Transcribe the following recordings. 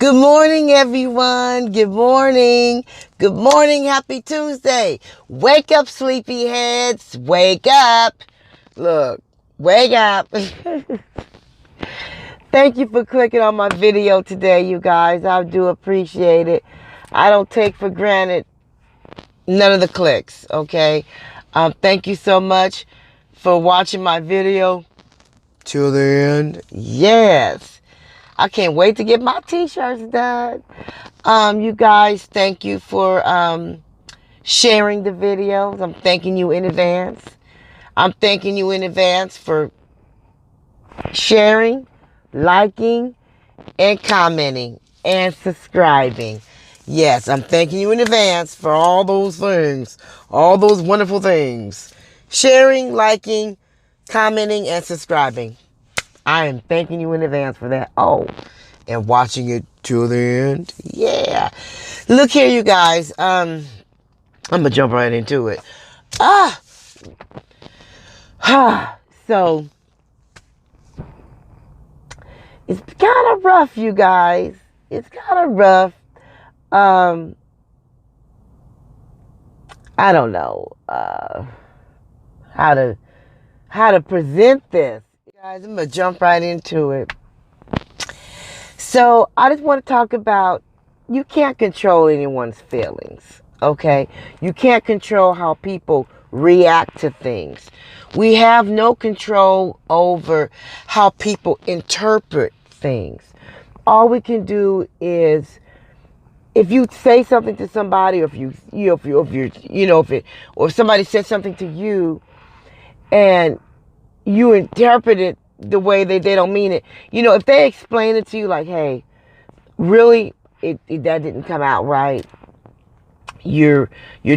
Good morning, everyone. Good morning. Good morning. Happy Tuesday. Wake up, sleepyheads. Wake up. Look, wake up. Thank you for clicking on my video today, you guys. I do appreciate it. I don't take for granted none of the clicks, okay? Thank you so much for watching my video till the end. Yes. I can't wait to get my t-shirts done. You guys, thank you for sharing the videos. I'm thanking you in advance. I'm thanking you in advance for sharing, liking, and commenting, and subscribing. Yes, I'm thanking you in advance for all those things, all those wonderful things. Sharing, liking, commenting, and subscribing. I am thanking you in advance for that. Oh, and watching it till the end. Yeah. Look here, you guys. I'm going to jump right into it. So, it's kind of rough, you guys. It's kind of rough. I don't know how to present this. Guys, I'm going to jump right into it. So I just want to talk about, you can't control anyone's feelings, okay? You can't control how people react to things. We have no control over how people interpret things. All we can do is, if you say something to somebody, or if somebody says something to you and you interpret it the way they don't mean it. If they explain it to you like, hey, really, that didn't come out right. You're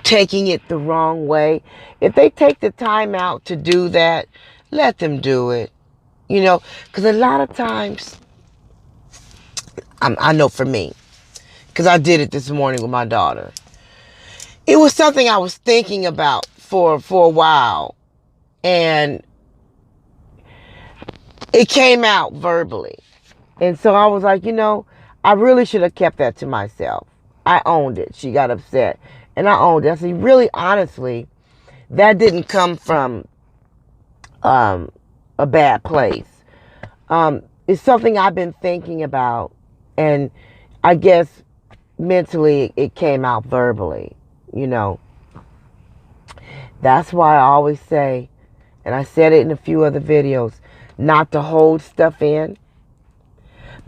taking it the wrong way. If they take the time out to do that, let them do it. Because a lot of times, I know for me, because I did it this morning with my daughter. It was something I was thinking about for a while. And it came out verbally. And so I was like, I really should have kept that to myself. I owned it. She got upset. And I owned it. I said, really, honestly, that didn't come from a bad place. It's something I've been thinking about. And I guess mentally it came out verbally. That's why I always say, and I said it in a few other videos, not to hold stuff in,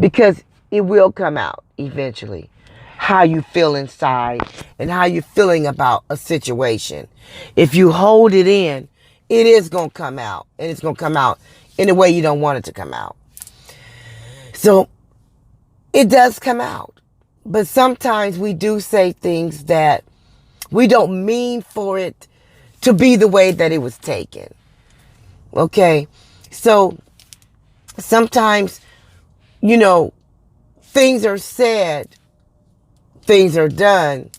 because it will come out eventually. How you feel inside and how you're feeling about a situation. If you hold it in, it is going to come out, and it's going to come out in a way you don't want it to come out. So it does come out, but sometimes we do say things that we don't mean for it to be the way that it was taken. Okay, so sometimes, things are said, things are done,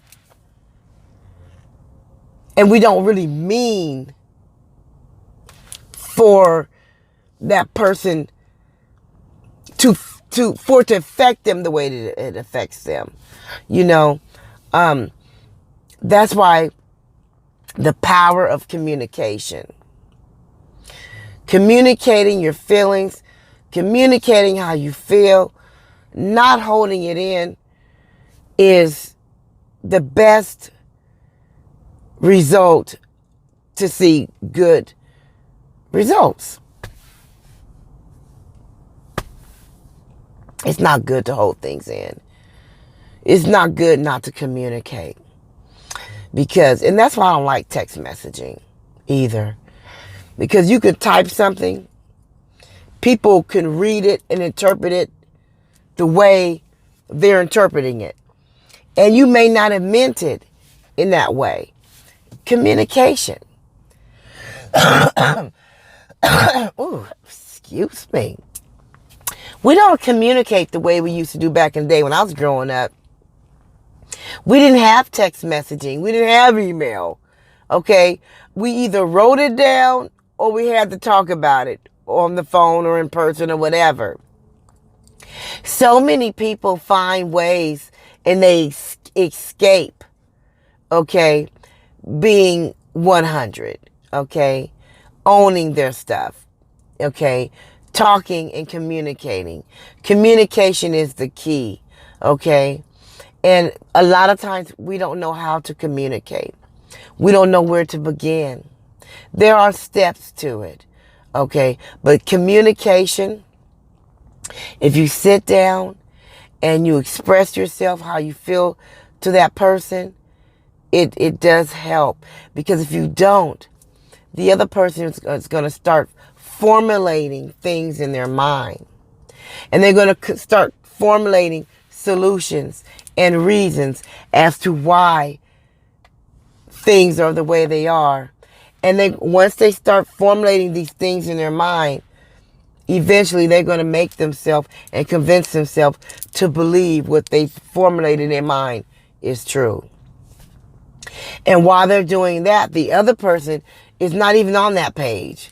and we don't really mean for that person for it to affect them the way that it affects them. That's why the power of communication. Communicating your feelings, communicating how you feel, not holding it in is the best result to see good results. It's not good to hold things in. It's not good not to communicate. And that's why I don't like text messaging either. Because you could type something, people can read it and interpret it the way they're interpreting it. And you may not have meant it in that way. Communication. Ooh, excuse me. We don't communicate the way we used to do back in the day when I was growing up. We didn't have text messaging. We didn't have email. Okay? We either wrote it down or we had to talk about it on the phone or in person or whatever. So many people find ways and they escape, okay, being 100, okay, owning their stuff, okay, talking and communicating. Communication is the key, okay? And a lot of times we don't know how to communicate. We don't know where to begin. There are steps to it, okay? But communication, if you sit down and you express yourself how you feel to that person, it does help. Because if you don't, the other person is going to start formulating things in their mind. And they're going to start formulating solutions and reasons as to why things are the way they are. And once they start formulating these things in their mind, eventually they're going to make themselves and convince themselves to believe what they formulated in their mind is true. And while they're doing that, the other person is not even on that page.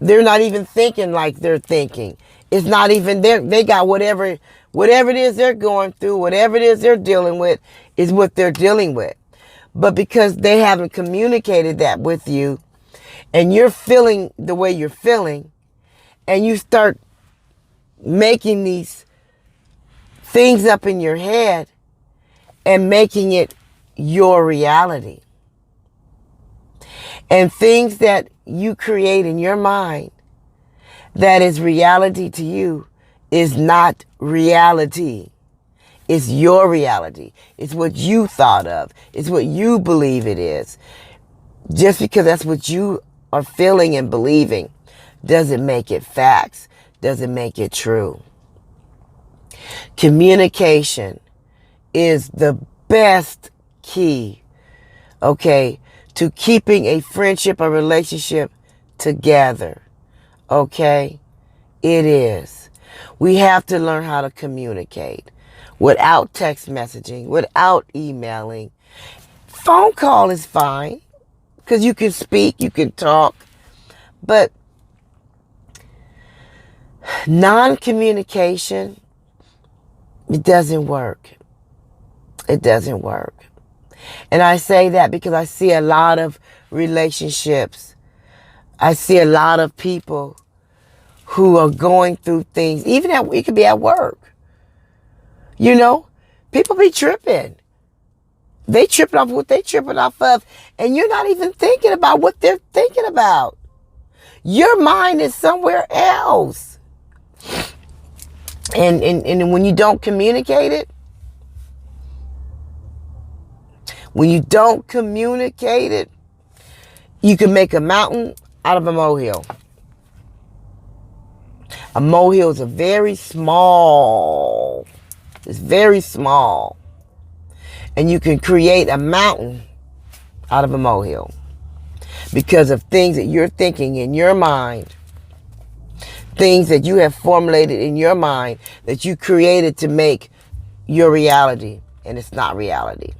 They're not even thinking like they're thinking. It's not even there. They got whatever it is they're going through, whatever it is they're dealing with is what they're dealing with. But because they haven't communicated that with you, and you're feeling the way you're feeling, and you start making these things up in your head and making it your reality. And things that you create in your mind that is reality to you is not reality. It's your reality. It's what you thought of. It's what you believe it is. Just because that's what you are feeling and believing doesn't make it facts, doesn't make it true. Communication is the best key, okay, to keeping a friendship or relationship together, okay? It is. We have to learn how to communicate without text messaging, without emailing. Phone call is fine because you can speak, you can talk, but non-communication, it doesn't work. It doesn't work. And I say that because I see a lot of relationships. I see a lot of people who are going through things, even it could be at work. You know, people be tripping. They tripping off what they tripping off of, and you're not even thinking about what they're thinking about. Your mind is somewhere else. And when you don't communicate it, you can make a mountain out of a molehill. A molehill is it's very small. And you can create a mountain out of a molehill because of things that you're thinking in your mind, things that you have formulated in your mind that you created to make your reality, and it's not reality.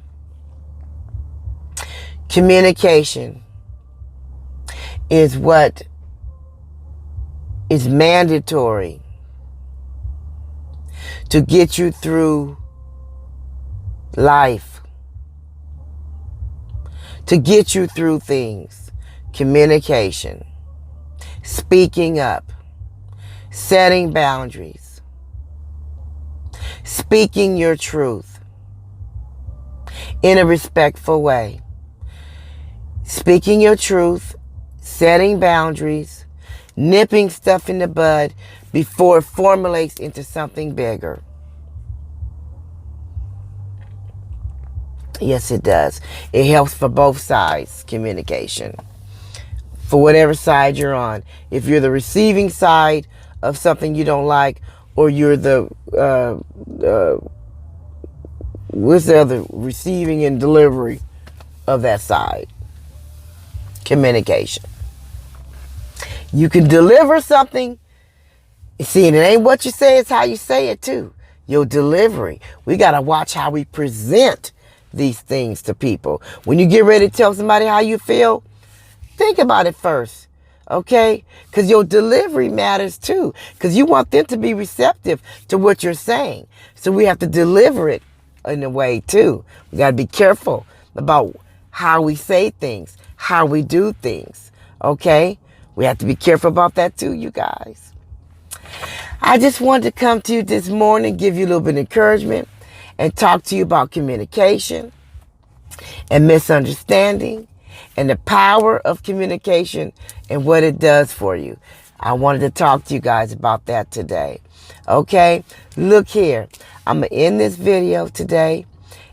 Communication is what is mandatory to get you through life, to get you through things. Communication, speaking up, setting boundaries, speaking your truth in a respectful way. Speaking your truth, setting boundaries, nipping stuff in the bud before it formulates into something bigger. Yes, it does. It helps for both sides, communication. For whatever side you're on. If you're the receiving side of something you don't like, or you're the, what's the other, receiving and delivery of that side. Communication. You can deliver something. See, and it ain't what you say, it's how you say it too. Your delivery. We got to watch how we present these things to people. When you get ready to tell somebody how you feel, think about it first Okay? Because your delivery matters too. Because you want them to be receptive to what you're saying. So we have to deliver it in a way too. We got to be careful about how we say things, how we do things. Okay? We have to be careful about that too, you guys. I just wanted to come to you this morning, give you a little bit of encouragement, and talk to you about communication and misunderstanding and the power of communication and what it does for you. I wanted to talk to you guys about that today. Okay, look here. I'm going to end this video today.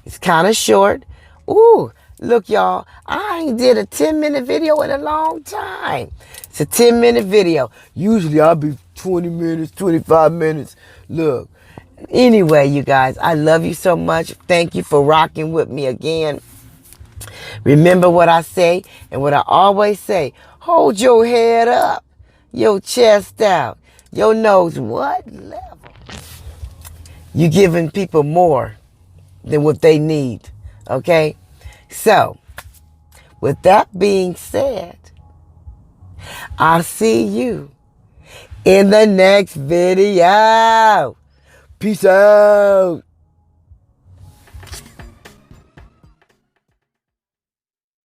It's kind of short. Ooh, look, y'all. I ain't did a 10-minute video in a long time. It's a 10-minute video. Usually I'll be 20 minutes, 25 minutes. Look. Anyway, you guys, I love you so much. Thank you for rocking with me again. Remember what I say and what I always say. Hold your head up, your chest out, your nose what level? You're giving people more than what they need, okay? So, with that being said, I'll see you in the next video. Peace out.